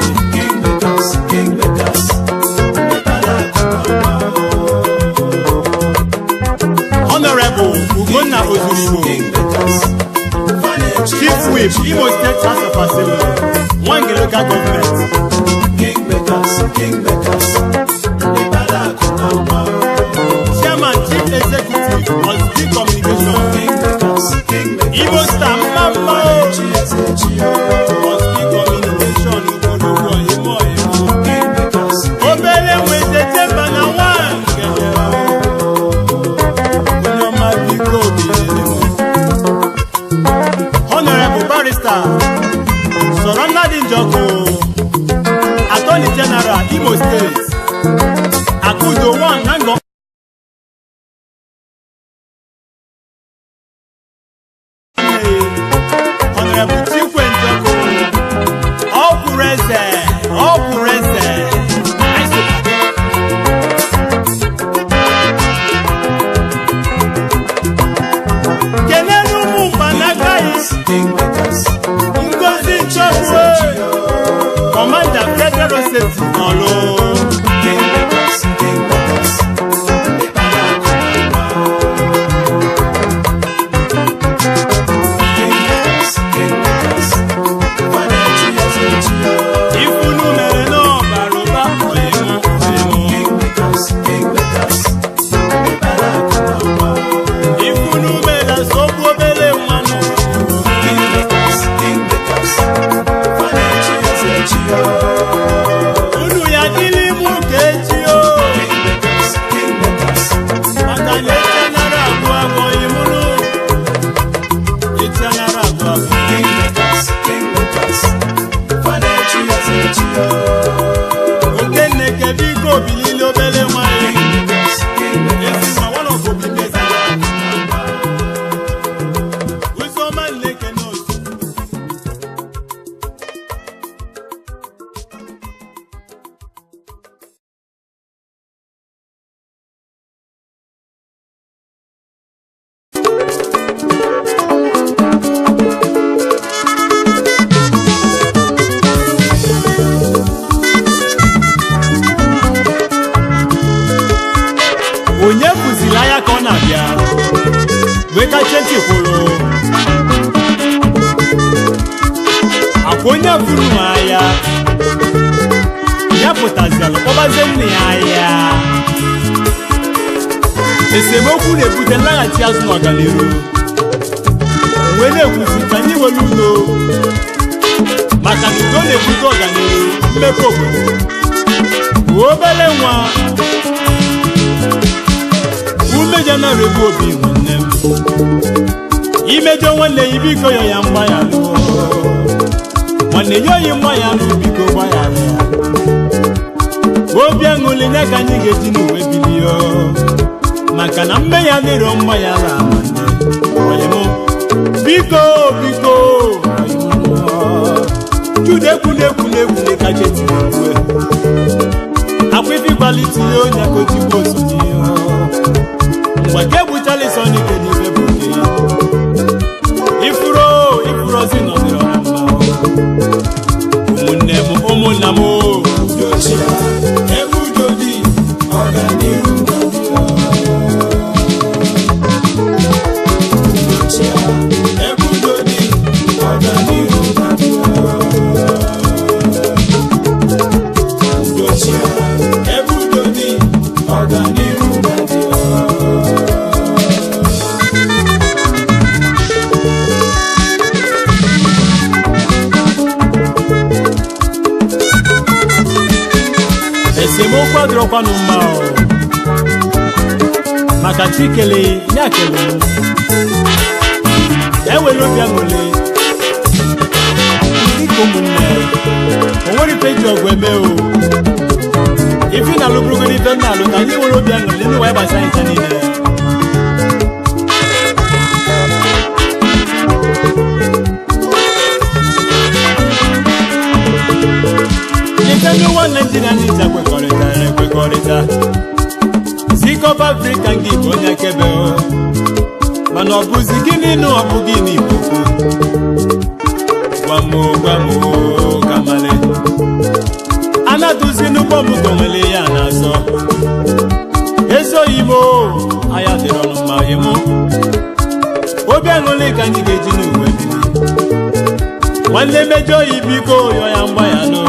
Honorable Ugonna Ozuribo, Chief Whip, Imo State House of Assembly, one local government. Chairman, Chief Executive of Street Communication, Imo Star Mama, of Street Communication, Obele Wezete Banawan. Honorable Barrister Sorana Dinjoko, Attorney General Imo State, Akudo One Nango. Honorable Chikwe Njoko, Okureze. Ngozi Chokwe, Commander Federal Safety Nolo. Ifunu mereno baroba oyemo. Ifunu mela sobo bele mano. Unu ya dili mukechio Makane chanara kwa imunu Ichanara kwa Okene kebiko bililo bele mwae Esi mawano kubibeza Usoma leke nosi onye kụziri anya ka ọ na-abịa weta chenti kwụrụ akwa onye buru m anya ya pụtazialụ kpọbazie nne ya anya esemokwu na-ebute nlaghachi azụ n'ọganihu wee na-ekwuzi ka anyị nwere udo maka na udo na-ebute ọganihu mmepe obodo obere nwa umejo na rebu obi nwanne m imejo nwanne ya biko ya mgbaghalụ nwanne ya oyi mgbaghalụ biko gbaghara ya obi aṅụrị ya ka anyị ga-eji n'uwe bilie maka na mme ya dịrọ mgbaghala nwanne biko jude ekwune ka chetiri uwe akwa ife kwaliti ya onye ka otigbo osonye mgbe ke buchali soni ke n'ife boke ifuro zi nọdịrị ọha mma ụmụnne m ụmụnna m dochia ebe udo dị ọganihu dochia ebe udo dị ọganihu dochia ebe udo dị ọganihu esemokwu adịrọkwanụ mma maka chikele ya kele ewere obi aṅụrị dịka ụmụnne o nwere ife ji ọgwụ eme ife na alụbụrụgo n'ife nna alụ ka anyị nwere obi aṅụrị ndị wee gbasa anyị niile Nintendo one Nigeria needs a kwekọrịta Zikọba Africa ngị bụ onye kebe mana ọ bụzi gịnị no abugini popo Gwamo kamale Ana tuzinu bomu gomele ya naso Eso imo aya teronu mayemo Obi anole kanyi gejinu webi Wande mejo ibiko yo ya mba ya no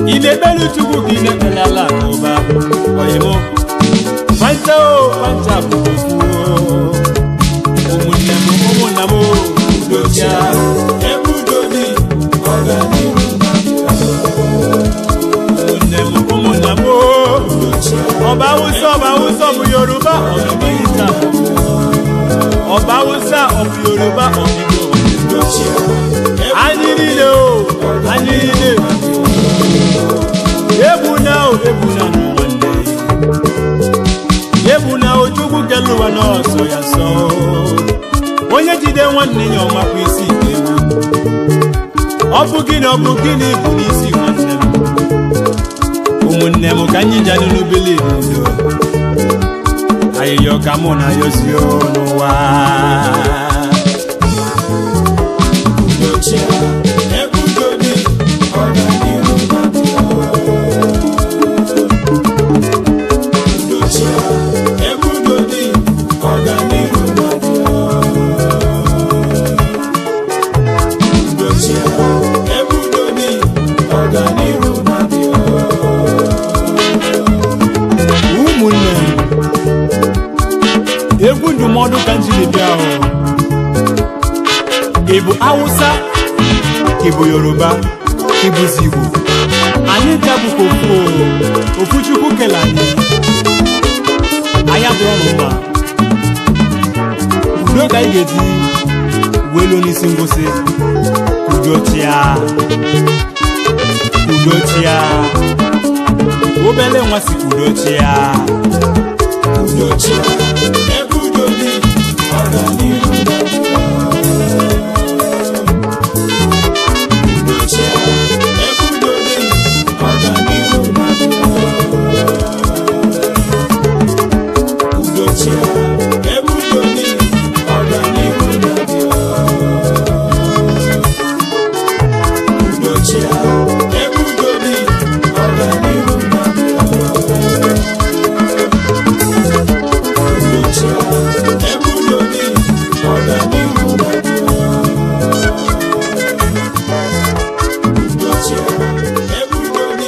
Ile belu chukwu ki ne ala koba oyemo Pancha bufu Omunamo Udocha Ebudoni Oganiru Omunamo Ọba Hausa of Yoruba Ọ̀gbìnta Ọba Hausa of Yoruba Ọ̀gbìnta Anyirile o Anyirile Ebuna no one day Ebuna o chukwu keluwa n'ọsọ ya so Onye jide nwanne ya ọmakwa isi ewu Ọ bụ gịnị bụ n'isi nwanne m Ụmụnne m ka anyị jadụ n'obele n'udo Ayịyọ ka mụ na yosi n'ụwa Ebudoni Ọganiru Ebudoni Ọganiru Ebudoni Ọganiru ụmụnne egwu ndụmọdụ ka njiri bịa ahụ ị bụ Hausa ị bụ Yoruba ị bụzi Igbo anyị jabụkwa ofu Chukwu kele anyị abụrụ mma udo ka anyị ga-eji welu n'isi ngwụsị udochia obele nwa si udochia Ebudoni Ọganiru Ebudoni Ọganiru Ebudoni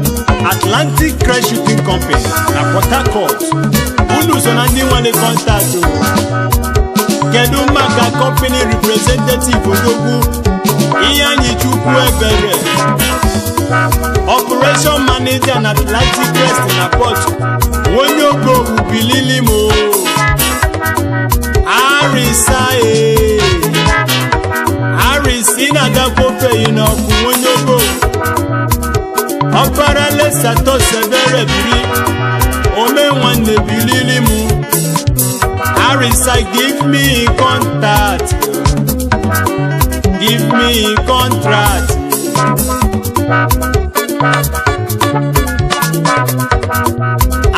Atlantic Crest Shipping Company na Port Harcourt. Unu so na ndị nwane contact o. Kedu maka company representative odogwu ihe anyị Chukwu ebere. Operation Manager na Atlantic Crest na Port. Onye ogo ubilili mo. Aris inagakwofe inofu onye ogo. Ọpara lesato sebere biri ome nwanne bilili mu Arisa give me contact give me contract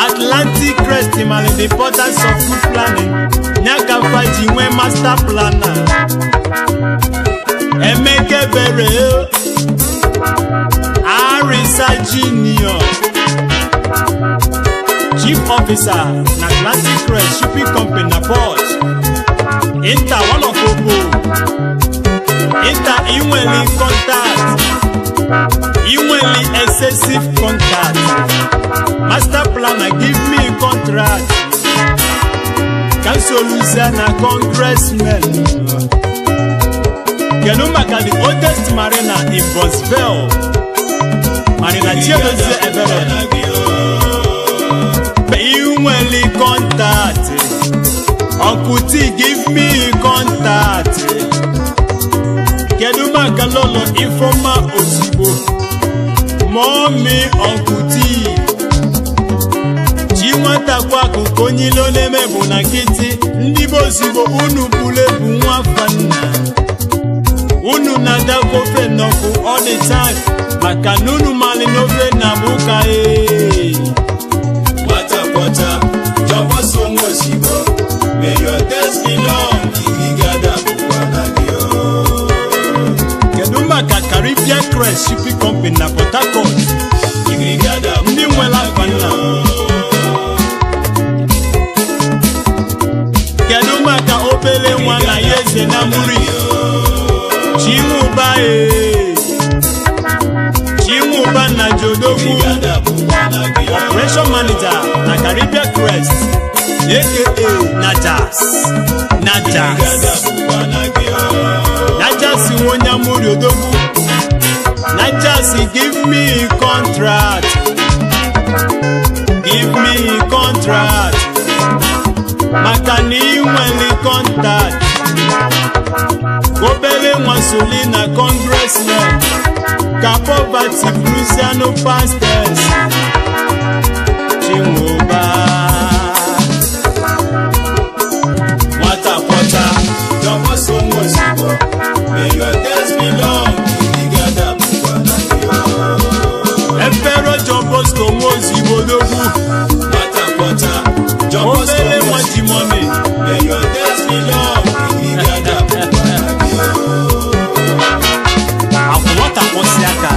Atlantic Crest mal the importance of food planning nyaka faji nwe master planner emeke bere Arisa Junior Chief Officer na Atlantic Crest Shipping Company na Port Inter one of Obo Inter inweli contact inweli excessive contact Master planner give me contract Council Louisiana Congressman Kenumaka the oldest marina in Boswell Marina Chiedozie Ebere Inweli contact Uncle T give me contact Kedumaka Lolo Ifoma Osibo Mommy Uncle T Chiwata kwaku konyilo nemebu na kiti Ndibo Osibo unu bulebu nwafanna Ada kofe nofu all the time. Maka nunu mali nofe na buka Wata kwata, jumbo songo sibo. May your days be long, Igigada Bukwanagio. Keduma ka Caribbean Crest Shipping Company na Port Harcourt. Igigada Ndi mwela fana. Keduma ka obele nwa na yeze na muri. Chimuba Chimuba na Jodogu. Operation Manager na Caribbean Crest. AKA Najas. Najas wonya muri odogu. Najas give me contract. Makani weli contact. Kobele mwasuli na congressman. Ka poverty Bruciano pastors. Chimuba. Jumbo songo sibo. May your days be long, Igigada Bukwanagio. Emperor John Bosco Mozibo Dogu. Wata kwata, jumbo songo sibo. May your days be long, Igigada Bukwanagio. Akwata Posiaka.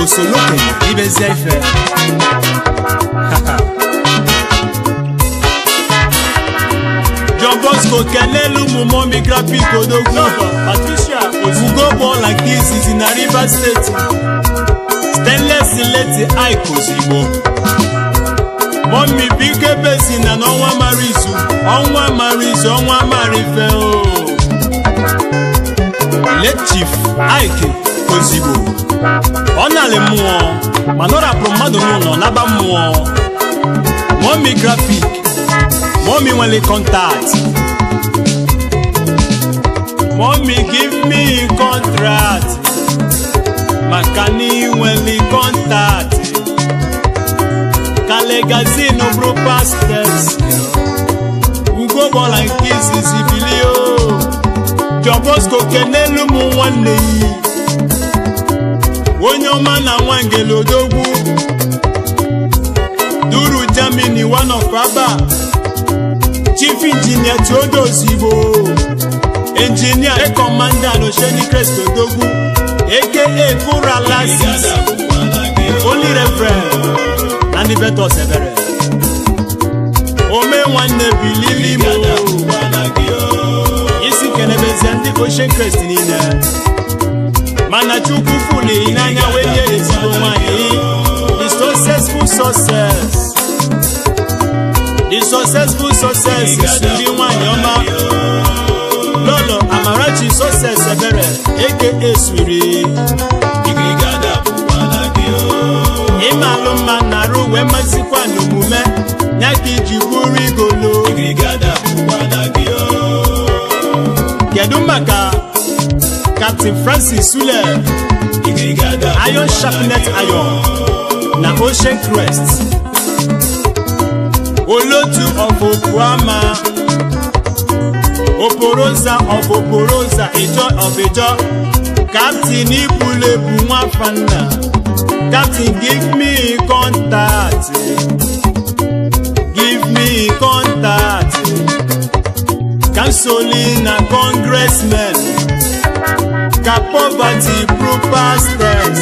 Osoloke Ibezefe. John Bosco Kenelu Mumomi Grapi Kodogu. Patricia Ugo born like this is in River State. Stainless Leti Aiko Zibo. Mommy big person and Onwa Marizu. Onwa Marife. Let Chief Aike Kozibo. Onale muo. Manora promado no naba muo. Mommy Graphic. Mommy only contact. Mommy give me contract. Makani only contact. Kalegazino bro pastors. Ugo bola nkisi sibilio. John Bosco Kenelu mu one. Wonyoma na wangelo dogu. Duru Germany one of Baba. Chief Engineer Todo Zibo. Engineer and Commander Osheni Crest Odogu. AKA Kura Lassis. Only Reverend. And the better Severe. Ome one Billy Mo. Isi Kenebezandi Ocean Crest in there. Manachuku Fuli Inanya Wenye Zibo Mani. The successful success is Suri Wanyoma. Lolo Amarachi success Severe, AKA Suri. Igigada Bukwanagio. Imaluma Naru Wemasikwa Numume. Nyaki Jiburi Golo. Igigada Bukwanagio. Kedumaka Captain Francis Sule. Igigada Iron Sharpnet Iron. Na Ocean Crest. Olotu of Okwama. Oporosa of Oporosa, Ejo of Ejo. Captain Ibule Bumafana. Captain, give me contact. Councilina congressman. Ka poverty pro pastors.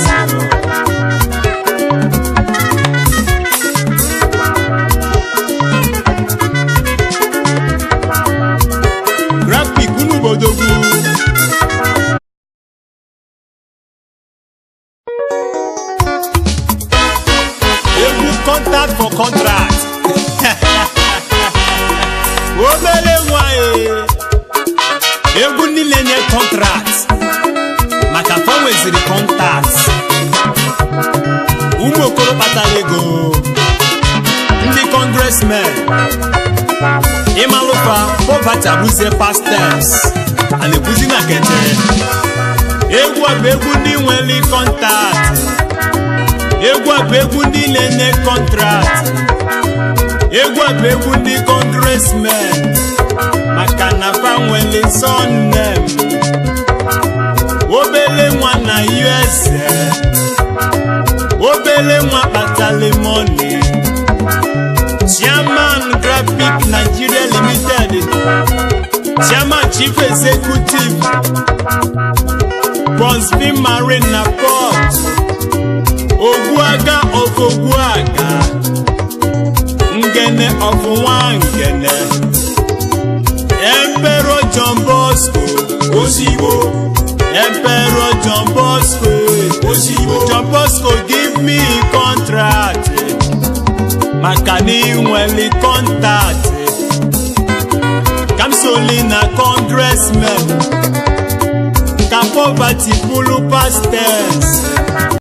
Odogu. Egu contact for contract. Obele mwae. Egu nilenye contract. Makafa weziri contact. Umokoro patalego. Ndi congressman. Imalufa poverty abuse pastors. And the buzi na kete. Egwu abegwu ndi nweli contact. Egwu abegwu ndi lene contract. Egwu abegwu ndi congressmen. Maka na fa nweli son name. Obe obele nwa kpatali money. Chairman Graphic Nigeria Limited, Chairman Chief Executive, Bronzeville Marine Port, Ogbuaga of Ogbuaga, Ngene of Wangene, Emperor John Bosco, Osibo, Emperor John Bosco, Osibo, John Bosco give me contract, Makani Weli contact, Kamsolina congressman, Ka poverty pulu pastors.